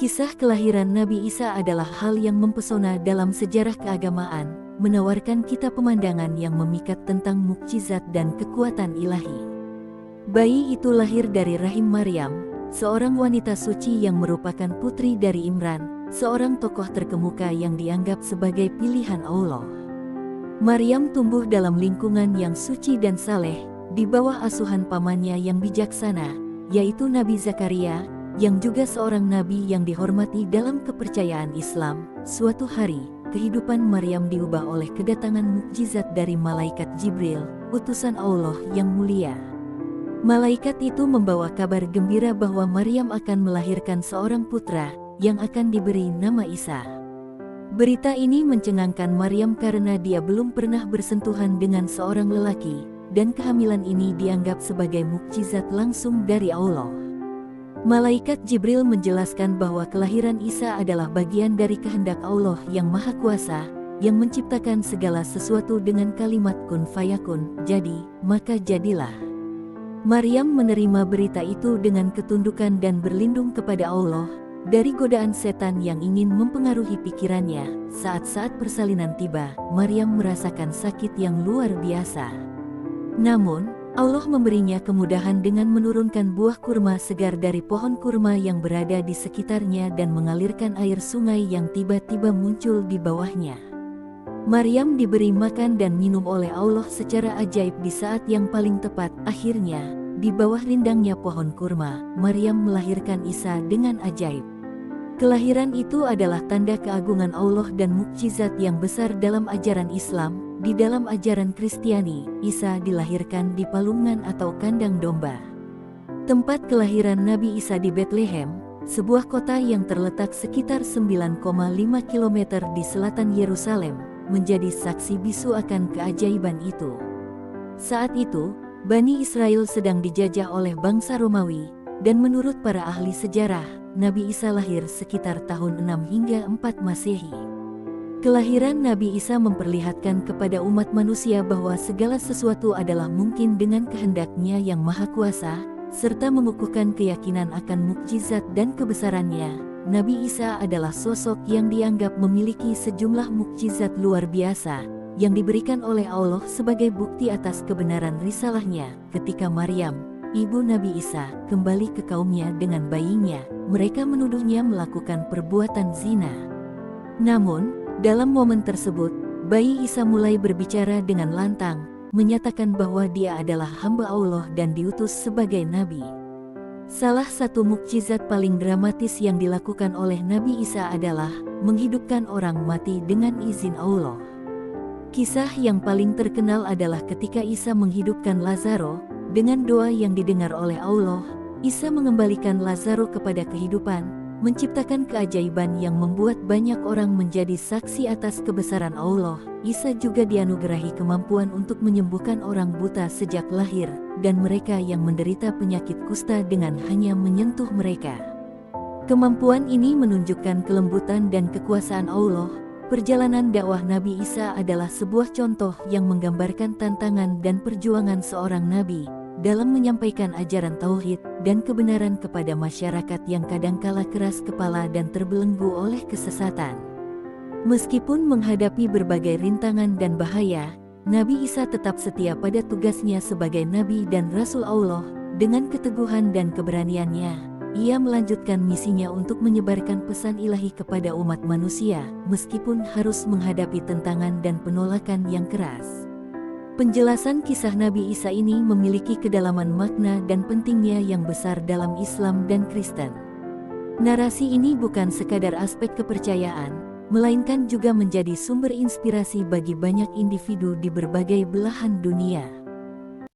Kisah kelahiran Nabi Isa adalah hal yang mempesona dalam sejarah keagamaan, menawarkan kita pemandangan yang memikat tentang mukjizat dan kekuatan ilahi. Bayi itu lahir dari rahim Maryam, seorang wanita suci yang merupakan putri dari Imran, seorang tokoh terkemuka yang dianggap sebagai pilihan Allah. Maryam tumbuh dalam lingkungan yang suci dan saleh, di bawah asuhan pamannya yang bijaksana, yaitu Nabi Zakaria, yang juga seorang nabi yang dihormati dalam kepercayaan Islam. Suatu hari, kehidupan Maryam diubah oleh kedatangan mukjizat dari malaikat Jibril, utusan Allah yang mulia. Malaikat itu membawa kabar gembira bahwa Maryam akan melahirkan seorang putra, yang akan diberi nama Isa. Berita ini mencengangkan Maryam karena dia belum pernah bersentuhan dengan seorang lelaki, dan kehamilan ini dianggap sebagai mukjizat langsung dari Allah. Malaikat Jibril menjelaskan bahwa kelahiran Isa adalah bagian dari kehendak Allah yang Maha Kuasa, yang menciptakan segala sesuatu dengan kalimat kun fayakun, jadi, maka jadilah. Maryam menerima berita itu dengan ketundukan dan berlindung kepada Allah, dari godaan setan yang ingin mempengaruhi pikirannya. Saat-saat persalinan tiba, Maryam merasakan sakit yang luar biasa. Namun, Allah memberinya kemudahan dengan menurunkan buah kurma segar dari pohon kurma yang berada di sekitarnya dan mengalirkan air sungai yang tiba-tiba muncul di bawahnya. Maryam diberi makan dan minum oleh Allah secara ajaib di saat yang paling tepat. Akhirnya, di bawah rindangnya pohon kurma, Maryam melahirkan Isa dengan ajaib. Kelahiran itu adalah tanda keagungan Allah dan mukjizat yang besar dalam ajaran Islam. Di dalam ajaran Kristiani, Isa dilahirkan di palungan atau kandang domba. Tempat kelahiran Nabi Isa di Bethlehem, sebuah kota yang terletak sekitar 9,5 km di selatan Yerusalem, menjadi saksi bisu akan keajaiban itu. Saat itu, Bani Israel sedang dijajah oleh bangsa Romawi, dan menurut para ahli sejarah, Nabi Isa lahir sekitar tahun 6 hingga 4 Masehi. Kelahiran Nabi Isa memperlihatkan kepada umat manusia bahwa segala sesuatu adalah mungkin dengan kehendak-Nya yang Maha Kuasa, serta mengukuhkan keyakinan akan mukjizat dan kebesarannya. Nabi Isa adalah sosok yang dianggap memiliki sejumlah mukjizat luar biasa, yang diberikan oleh Allah sebagai bukti atas kebenaran risalahnya. Ketika Maryam, ibu Nabi Isa, kembali ke kaumnya dengan bayinya, mereka menuduhnya melakukan perbuatan zina. Namun, dalam momen tersebut, bayi Isa mulai berbicara dengan lantang, menyatakan bahwa dia adalah hamba Allah dan diutus sebagai nabi. Salah satu mukjizat paling dramatis yang dilakukan oleh Nabi Isa adalah menghidupkan orang mati dengan izin Allah. Kisah yang paling terkenal adalah ketika Isa menghidupkan Lazaro. Dengan doa yang didengar oleh Allah, Isa mengembalikan Lazaro kepada kehidupan, menciptakan keajaiban yang membuat banyak orang menjadi saksi atas kebesaran Allah. Isa juga dianugerahi kemampuan untuk menyembuhkan orang buta sejak lahir, dan mereka yang menderita penyakit kusta dengan hanya menyentuh mereka. Kemampuan ini menunjukkan kelembutan dan kekuasaan Allah. Perjalanan dakwah Nabi Isa adalah sebuah contoh yang menggambarkan tantangan dan perjuangan seorang nabi dalam menyampaikan ajaran tauhid dan kebenaran kepada masyarakat yang kadangkala keras kepala dan terbelenggu oleh kesesatan. Meskipun menghadapi berbagai rintangan dan bahaya, Nabi Isa tetap setia pada tugasnya sebagai nabi dan rasul Allah. Dengan keteguhan dan keberaniannya, ia melanjutkan misinya untuk menyebarkan pesan ilahi kepada umat manusia, meskipun harus menghadapi tentangan dan penolakan yang keras. Penjelasan kisah Nabi Isa ini memiliki kedalaman makna dan pentingnya yang besar dalam Islam dan Kristen. Narasi ini bukan sekadar aspek kepercayaan, melainkan juga menjadi sumber inspirasi bagi banyak individu di berbagai belahan dunia.